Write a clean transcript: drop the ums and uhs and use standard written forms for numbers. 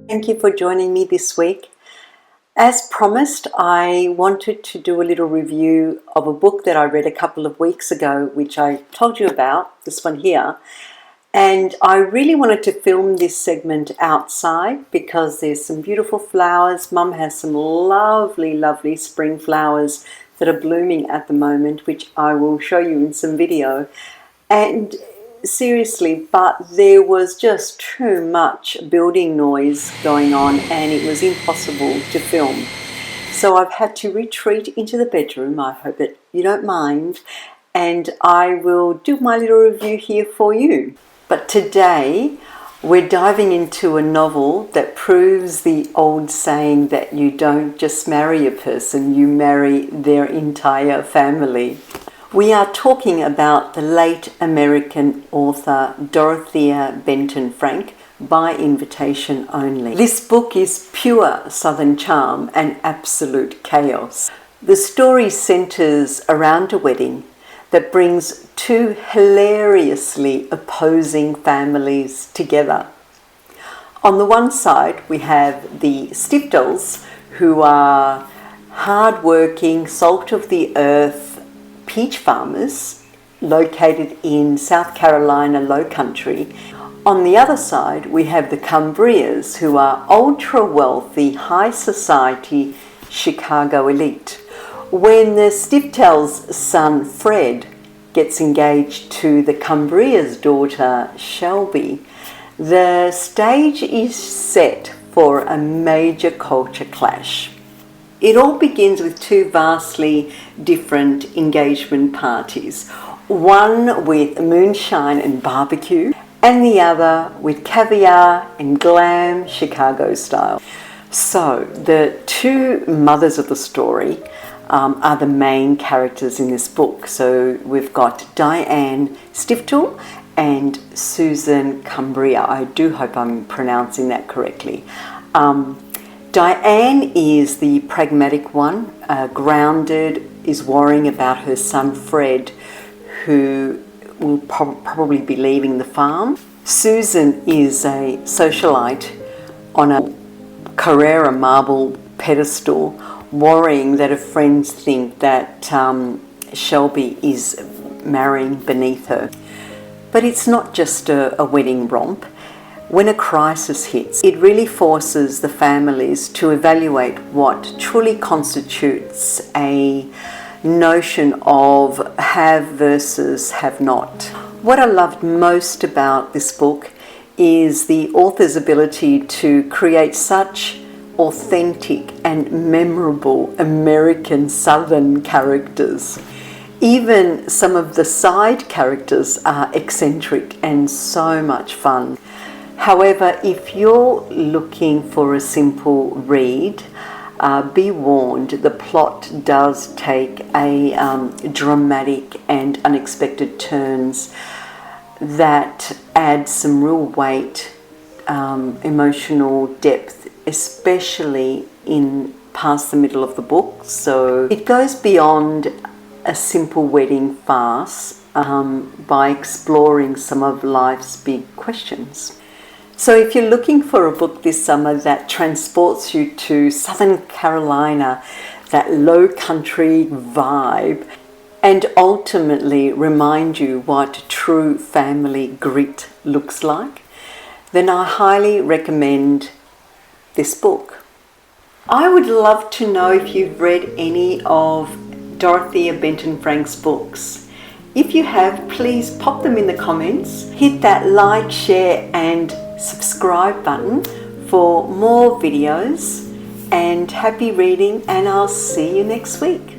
Thank you for joining me this week. As promised, I wanted to do a little review of a book that I read a couple of weeks ago, which I told you about, this one here. And I really wanted to film this segment outside because there's some beautiful flowers. Mum has some lovely, lovely spring flowers that are blooming at the moment, which I will show you in some video. And seriously, but there was just too much building noise going on and it was impossible to film. So I've had to retreat into the bedroom. I hope that you don't mind, and I will do my little review here for you. But today we're diving into a novel that proves the old saying that you don't just marry a person, you marry their entire family. We are talking about the late American author Dorothea Benton Frank, by invitation only. This book is pure Southern charm and absolute chaos. The story centers around a wedding that brings two hilariously opposing families together. On the one side, we have the Stiftels, who are hard-working, salt-of-the-earth peach farmers located in South Carolina Lowcountry. On the other side, we have the Cumbrias, who are ultra-wealthy, high society Chicago elite. When the Stiftels' son Fred gets engaged to the Cumbrias' daughter Shelby, the stage is set for a major culture clash. It all begins with two vastly different engagement parties, one with moonshine and barbecue, and the other with caviar and glam Chicago style. So the two mothers of the story are the main characters in this book. So we've got Diane Stiftel and Susan Cumbria. I do hope I'm pronouncing that correctly. Diane is the pragmatic one, grounded, is worrying about her son Fred, who will probably be leaving the farm. Susan is a socialite on a Carrera marble pedestal, worrying that her friends think that Shelby is marrying beneath her. But it's not just a wedding romp. When a crisis hits, it really forces the families to evaluate what truly constitutes a notion of have versus have not. What I loved most about this book is the author's ability to create such authentic and memorable American Southern characters. Even some of the side characters are eccentric and so much fun. However, if you're looking for a simple read, be warned, the plot does take a dramatic and unexpected turns that add some real weight, emotional depth, especially in past the middle of the book. So it goes beyond a simple wedding farce by exploring some of life's big questions. So if you're looking for a book this summer that transports you to Southern Carolina, that low country vibe, and ultimately remind you what true family grit looks like, then I highly recommend this book. I would love to know if you've read any of Dorothea Benton Frank's books. If you have, please pop them in the comments. Hit that like, share and subscribe button for more videos, and happy reading, and I'll see you next week.